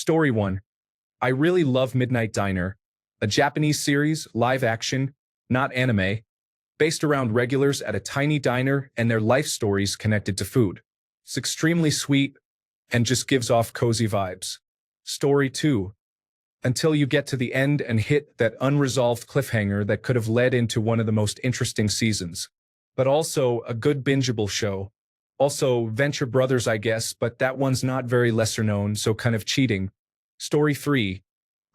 Story 1. I really love Midnight Diner, a Japanese series, live action, not anime, based around regulars at a tiny diner and their life stories connected to food. It's extremely sweet and just gives off cozy vibes. Story 2. Until you get to the end and hit that unresolved cliffhanger that could have led into one of the most interesting seasons. But also a good bingeable show. Also Venture Brothers, I guess, but that one's not very lesser known, so kind of cheating. Story 3.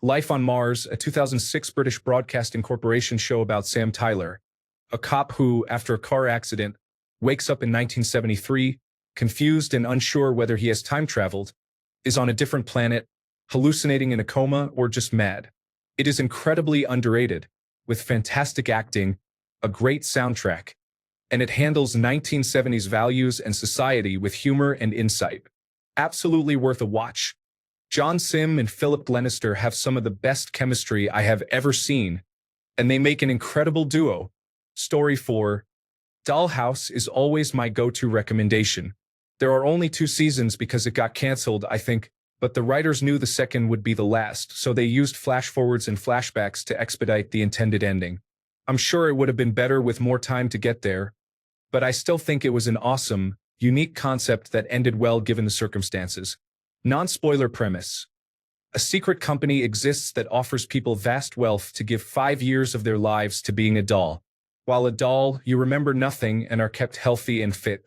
Life on Mars, a 2006 British Broadcasting Corporation show about Sam Tyler, a cop who, after a car accident, wakes up in 1973, confused and unsure whether he has time traveled, is on a different planet, hallucinating in a coma, or just mad. It is incredibly underrated, with fantastic acting, a great soundtrack, and it handles 1970s values and society with humor and insight. Absolutely worth a watch. John Sim and Philip Glenister have some of the best chemistry I have ever seen, and they make an incredible duo. Story 4. Dollhouse is always my go-to recommendation. There are only 2 seasons because it got cancelled, I think, but the writers knew the second would be the last, so they used flash-forwards and flashbacks to expedite the intended ending. I'm sure it would have been better with more time to get there, but I still think it was an awesome, unique concept that ended well given the circumstances. Non-spoiler premise. A secret company exists that offers people vast wealth to give 5 years of their lives to being a doll. While a doll, you remember nothing and are kept healthy and fit.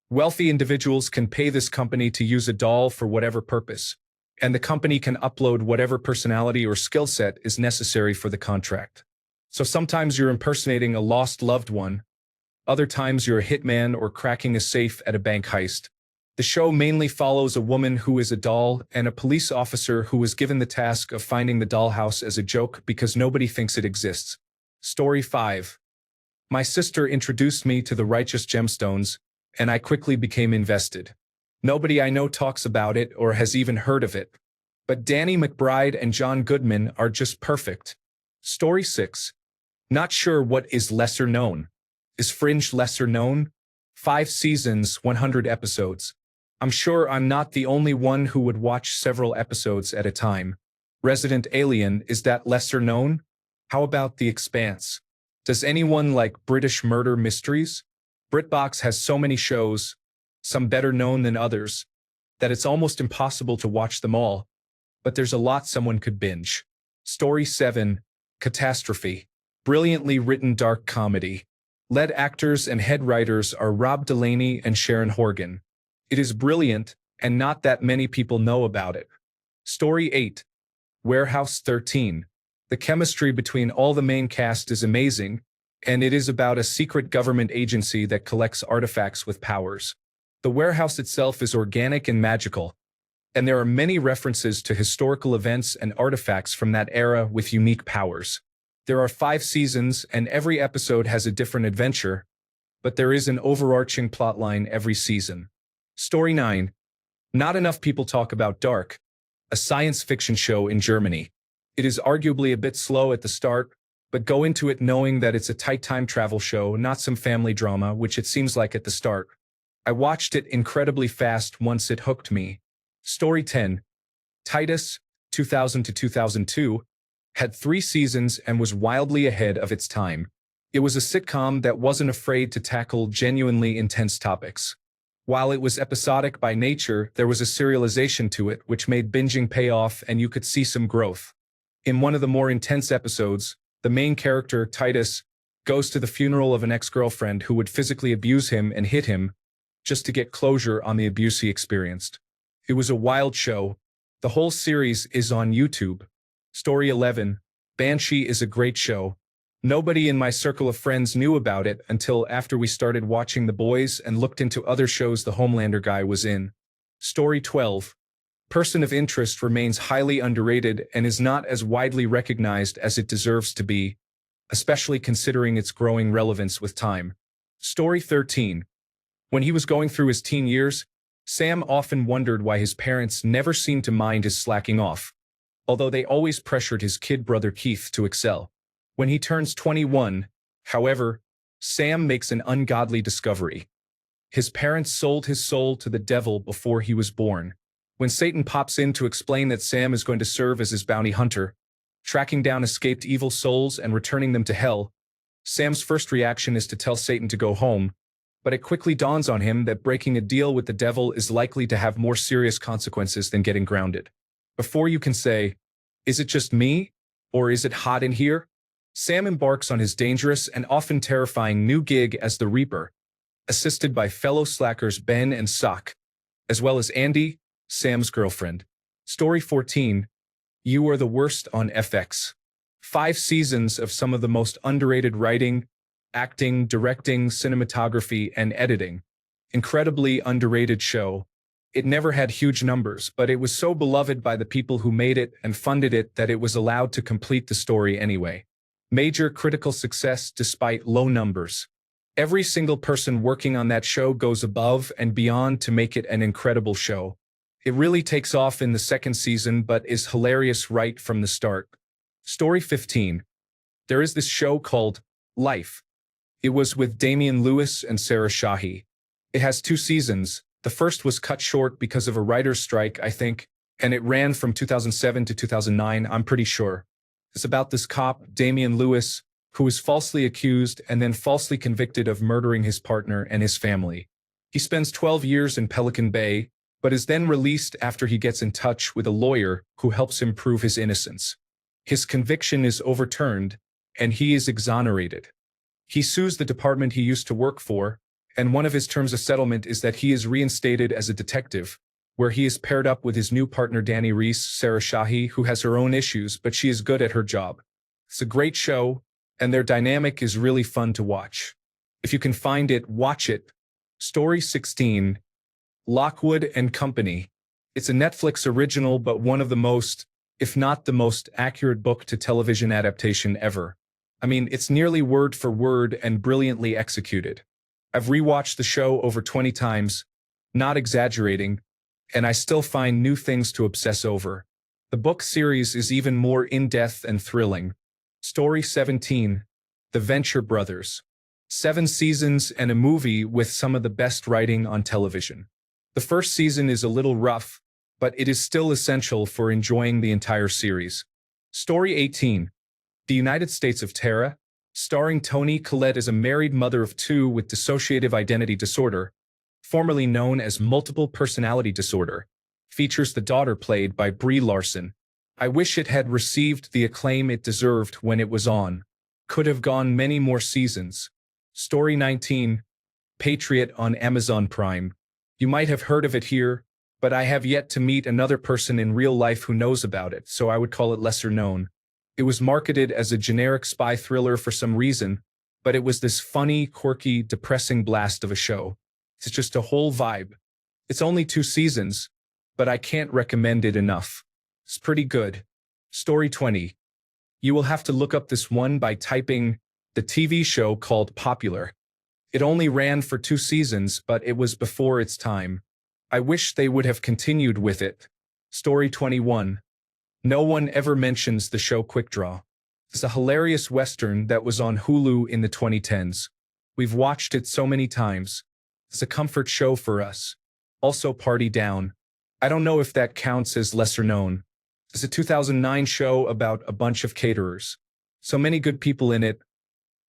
Wealthy individuals can pay this company to use a doll for whatever purpose, and the company can upload whatever personality or skill set is necessary for the contract. So sometimes you're impersonating a lost loved one, other times you're a hitman or cracking a safe at a bank heist. The show mainly follows a woman who is a doll and a police officer who was given the task of finding the dollhouse as a joke because nobody thinks it exists. Story 5. My sister introduced me to the Righteous Gemstones, and I quickly became invested. Nobody I know talks about it or has even heard of it. But Danny McBride and John Goodman are just perfect. Story 6. Not sure what is lesser known. Is Fringe lesser known? 5 seasons, 100 episodes. I'm sure I'm not the only one who would watch several episodes at a time. Resident Alien, is that lesser known? How about The Expanse? Does anyone like British murder mysteries? BritBox has so many shows, some better known than others, that it's almost impossible to watch them all, but there's a lot someone could binge. Story 7. Catastrophe. Brilliantly written dark comedy. Lead actors and head writers are Rob Delaney and Sharon Horgan. It is brilliant, and not that many people know about it. Story 8. Warehouse 13. The chemistry between all the main cast is amazing, and it is about a secret government agency that collects artifacts with powers. The warehouse itself is organic and magical, and there are many references to historical events and artifacts from that era with unique powers. There are 5 seasons, and every episode has a different adventure, but there is an overarching plotline every season. Story 9. Not enough people talk about Dark, a science fiction show in Germany. It is arguably a bit slow at the start, but go into it knowing that it's a tight time travel show, not some family drama, which it seems like at the start. I watched it incredibly fast once it hooked me. Story 10. Titus, 2000 to 2002, had 3 seasons and was wildly ahead of its time. It was a sitcom that wasn't afraid to tackle genuinely intense topics. While it was episodic by nature, there was a serialization to it which made binging pay off and you could see some growth. In one of the more intense episodes, the main character, Titus, goes to the funeral of an ex-girlfriend who would physically abuse him and hit him just to get closure on the abuse he experienced. It was a wild show. The whole series is on YouTube. Story 11. Banshee is a great show. Nobody in my circle of friends knew about it until after we started watching The Boys and looked into other shows the Homelander guy was in. Story 12. Person of Interest remains highly underrated and is not as widely recognized as it deserves to be, especially considering its growing relevance with time. Story 13. When he was going through his teen years, Sam often wondered why his parents never seemed to mind his slacking off, although they always pressured his kid brother Keith to excel. When he turns 21, however, Sam makes an ungodly discovery. His parents sold his soul to the devil before he was born. When Satan pops in to explain that Sam is going to serve as his bounty hunter, tracking down escaped evil souls and returning them to hell, Sam's first reaction is to tell Satan to go home, but it quickly dawns on him that breaking a deal with the devil is likely to have more serious consequences than getting grounded. Before you can say, "Is it just me? Or is it hot in here?" Sam embarks on his dangerous and often terrifying new gig as the Reaper, assisted by fellow slackers Ben and Sock, as well as Andy, Sam's girlfriend. Story 14, You Are the Worst on FX. 5 seasons of some of the most underrated writing, acting, directing, cinematography, and editing. Incredibly underrated show. It never had huge numbers, but it was so beloved by the people who made it and funded it that it was allowed to complete the story anyway. Major critical success despite low numbers. Every single person working on that show goes above and beyond to make it an incredible show. It really takes off in the second season but is hilarious right from the start. Story 15. There is this show called Life. It was with Damian Lewis and Sarah Shahi. It has 2 seasons. The first was cut short because of a writer's strike, I think, and it ran from 2007 to 2009, I'm pretty sure. It's about this cop, Damian Lewis, who was falsely accused and then falsely convicted of murdering his partner and his family. He spends 12 years in Pelican Bay, but is then released after he gets in touch with a lawyer who helps him prove his innocence. His conviction is overturned, and he is exonerated. He sues the department he used to work for, and one of his terms of settlement is that he is reinstated as a detective, where he is paired up with his new partner Danny Reese, Sarah Shahi, who has her own issues, but she is good at her job. It's a great show, and their dynamic is really fun to watch. If you can find it, watch it. Story 16. Lockwood and Company. It's a Netflix original but one of the most, if not the most accurate book-to-television adaptation ever. I mean, it's nearly word for word and brilliantly executed. I've rewatched the show over 20 times, not exaggerating, and I still find new things to obsess over. The book series is even more in-depth and thrilling. Story 17. The Venture Brothers. 7 seasons and a movie with some of the best writing on television. The first season is a little rough, but it is still essential for enjoying the entire series. Story 18. The United States of Tara, starring Toni Collette as a married mother of 2 with dissociative identity disorder, formerly known as multiple personality disorder, features the daughter played by Brie Larson. I wish it had received the acclaim it deserved when it was on. Could have gone many more seasons. Story 19. Patriot on Amazon Prime. You might have heard of it here, but I have yet to meet another person in real life who knows about it, so I would call it lesser known. It was marketed as a generic spy thriller for some reason, but it was this funny, quirky, depressing blast of a show. It's just a whole vibe. It's only 2 seasons, but I can't recommend it enough. It's pretty good. Story 20. You will have to look up this one by typing the TV show called Popular. It only ran for 2 seasons, but it was before its time. I wish they would have continued with it. Story 21. No one ever mentions the show Quick Draw. It's a hilarious Western that was on Hulu in the 2010s. We've watched it so many times. It's a comfort show for us. Also Party Down. I don't know if that counts as lesser known. It's a 2009 show about a bunch of caterers. So many good people in it.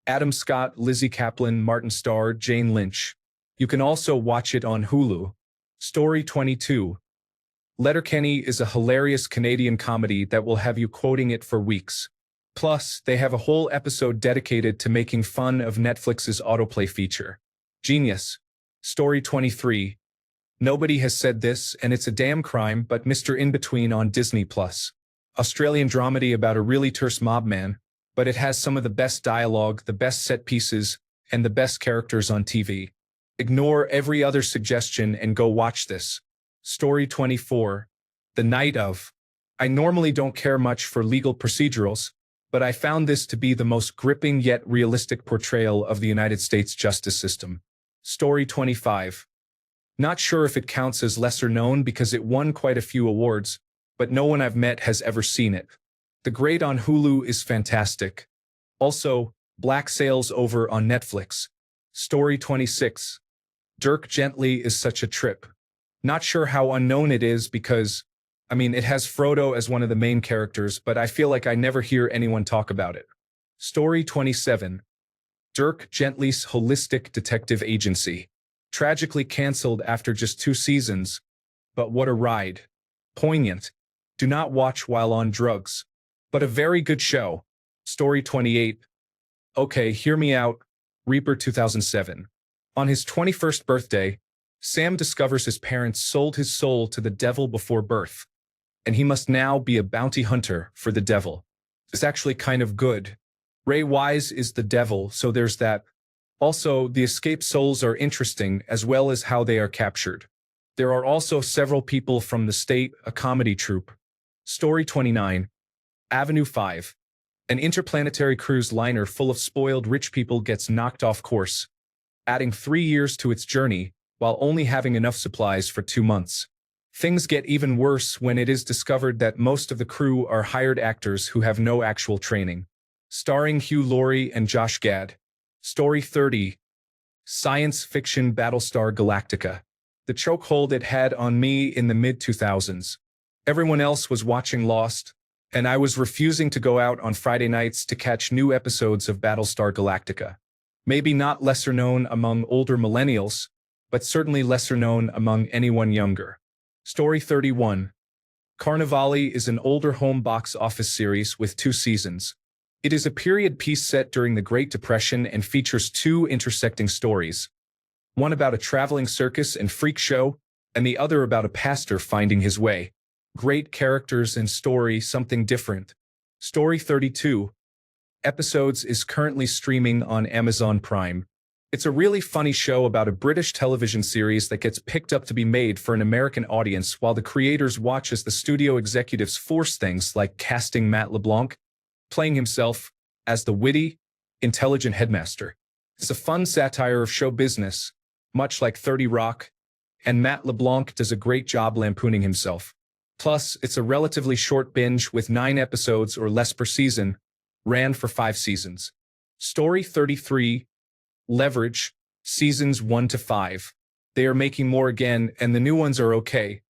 Adam Scott, Lizzie Kaplan, Martin Starr, Jane Lynch. You can also watch it on Hulu. Story 22. Letterkenny is a hilarious Canadian comedy that will have you quoting it for weeks. Plus, they have a whole episode dedicated to making fun of Netflix's autoplay feature. Genius. Story 23. Nobody has said this, and it's a damn crime, but Mr. In-Between on Disney+. Australian dramedy about a really terse mob man, but it has some of the best dialogue, the best set pieces, and the best characters on TV. Ignore every other suggestion and go watch this. Story 24. The Night of. I normally don't care much for legal procedurals, but I found this to be the most gripping yet realistic portrayal of the United States justice system. Story 25. Not sure if it counts as lesser known because it won quite a few awards, but no one I've met has ever seen it. The grade on Hulu is fantastic. Also, Black Sails over on Netflix. Story 26. Dirk Gently is such a trip. Not sure how unknown it is because, it has Frodo as one of the main characters, but I feel like I never hear anyone talk about it. Story 27. Dirk Gently's Holistic Detective Agency. Tragically canceled after just 2 seasons. But what a ride. Poignant. Do not watch while on drugs. But a very good show. Story 28. Okay, hear me out. Reaper 2007. On his 21st birthday, Sam discovers his parents sold his soul to the devil before birth, and he must now be a bounty hunter for the devil. It's actually kind of good. Ray Wise is the devil, so there's that. Also, the escaped souls are interesting as well as how they are captured. There are also several people from the state, a comedy troupe. Story 29. Avenue 5. An interplanetary cruise liner full of spoiled rich people gets knocked off course, adding 3 years to its journey, while only having enough supplies for 2 months. Things get even worse when it is discovered that most of the crew are hired actors who have no actual training. Starring Hugh Laurie and Josh Gad. Story 30. Science fiction Battlestar Galactica. The chokehold it had on me in the mid-2000s. Everyone else was watching Lost, and I was refusing to go out on Friday nights to catch new episodes of Battlestar Galactica. Maybe not lesser known among older millennials, but certainly lesser known among anyone younger. Story 31. Carnivale is an older home box office series with 2 seasons. It is a period piece set during the Great Depression and features 2 intersecting stories. One about a traveling circus and freak show, and the other about a pastor finding his way. Great characters and story, something different. Story 32. Episodes is currently streaming on Amazon Prime. It's a really funny show about a British television series that gets picked up to be made for an American audience while the creators watch as the studio executives force things like casting Matt LeBlanc, playing himself, as the witty, intelligent headmaster. It's a fun satire of show business, much like 30 Rock, and Matt LeBlanc does a great job lampooning himself. Plus, it's a relatively short binge with 9 episodes or less per season, ran for 5 seasons. Story 33. Leverage, seasons 1 to 5. They are making more again, and the new ones are okay.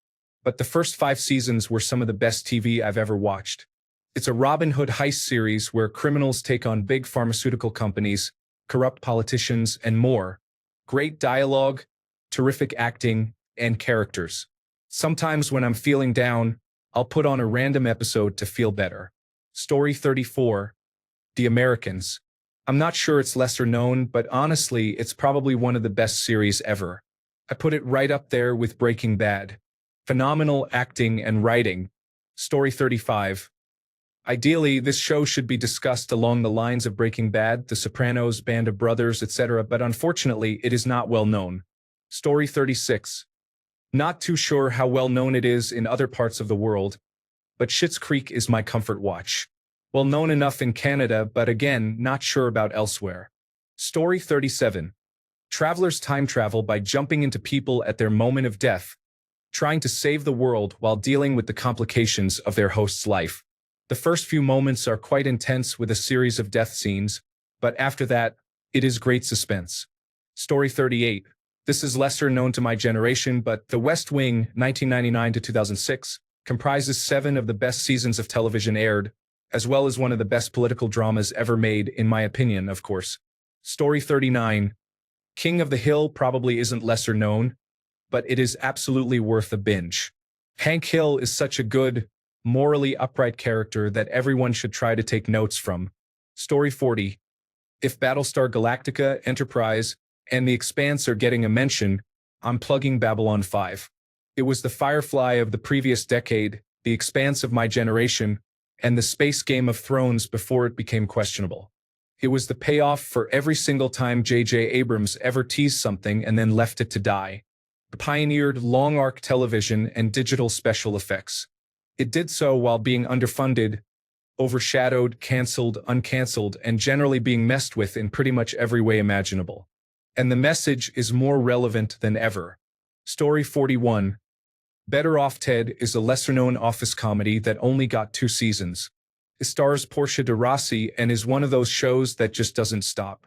But the first 5 seasons were some of the best TV I've ever watched. It's a Robin Hood heist series where criminals take on big pharmaceutical companies, corrupt politicians, and more. Great dialogue, terrific acting, and characters. Sometimes when I'm feeling down, I'll put on a random episode to feel better. Story 34. The Americans. I'm not sure it's lesser known, but honestly, it's probably one of the best series ever. I put it right up there with Breaking Bad. Phenomenal acting and writing. Story 35. Ideally, this show should be discussed along the lines of Breaking Bad, The Sopranos, Band of Brothers, etc., but unfortunately, it is not well known. Story 36. Not too sure how well known it is in other parts of the world, but Schitt's Creek is my comfort watch. Well known enough in Canada, but again, not sure about elsewhere. Story 37. Travelers time travel by jumping into people at their moment of death, trying to save the world while dealing with the complications of their host's life. The first few moments are quite intense with a series of death scenes, but after that, it is great suspense. Story 38. This is lesser known to my generation, but The West Wing, 1999 to 2006, comprises 7 of the best seasons of television aired, as well as one of the best political dramas ever made, in my opinion, of course. Story 39. King of the Hill probably isn't lesser known, but it is absolutely worth a binge. Hank Hill is such a good, morally upright character that everyone should try to take notes from. Story 40. If Battlestar Galactica, Enterprise, and The Expanse are getting a mention, I'm plugging Babylon 5. It was the Firefly of the previous decade, The Expanse of my generation, and the space Game of Thrones before it became questionable. It was the payoff for every single time J.J. Abrams ever teased something and then left it to die. It pioneered long arc television and digital special effects. It did so while being underfunded, overshadowed, cancelled, uncancelled, and generally being messed with in pretty much every way imaginable. And the message is more relevant than ever. Story 41. Better Off Ted is a lesser-known office comedy that only got 2 seasons. It stars Portia de Rossi and is one of those shows that just doesn't stop.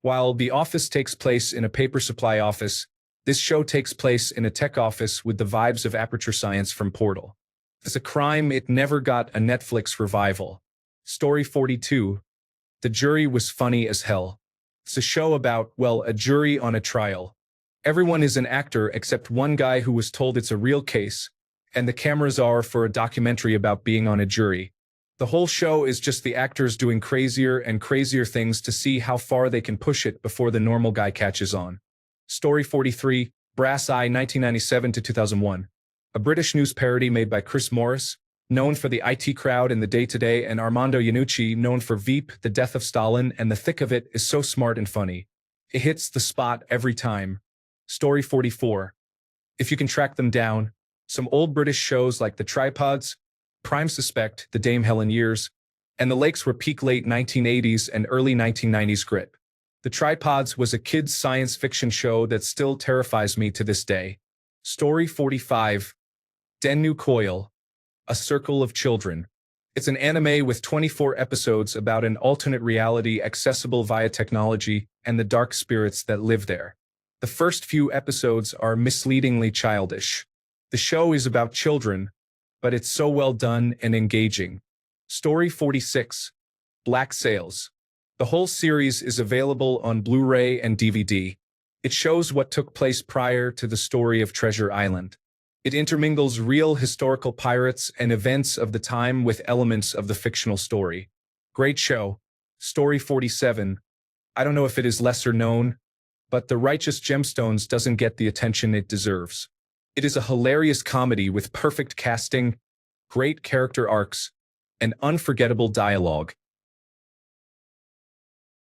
While The Office takes place in a paper supply office, This show takes place in a tech office with the vibes of Aperture Science from Portal. As a crime, it never got a Netflix revival. Story 42. The jury was funny as hell. It's a show about, well, a jury on a trial. Everyone is an actor except one guy who was told it's a real case, and the cameras are for a documentary about being on a jury. The whole show is just the actors doing crazier and crazier things to see how far they can push it before the normal guy catches on. Story 43, Brass Eye 1997 to 2001. A British news parody made by Chris Morris, known for the IT Crowd and the Day-to-Day, and Armando Iannucci, known for Veep, The Death of Stalin, and The Thick of It, is so smart and funny. It hits the spot every time. Story 44. If you can track them down, some old British shows like The Tripods, Prime Suspect, The Dame Helen Years, and The Lakes were peak late 1980s and early 1990s grit. The Tripods was a kids' science fiction show that still terrifies me to this day. Story 45. Dennu Coil, A Circle of Children. It's an anime with 24 episodes about an alternate reality accessible via technology and the dark spirits that live there. The first few episodes are misleadingly childish. The show is about children, but it's so well done and engaging. Story 46. Black Sails. The whole series is available on Blu-ray and DVD. It shows what took place prior to the story of Treasure Island. It intermingles real historical pirates and events of the time with elements of the fictional story. Great show. Story 47. I don't know if it is lesser known, but The Righteous Gemstones doesn't get the attention it deserves. It is a hilarious comedy with perfect casting, great character arcs, and unforgettable dialogue.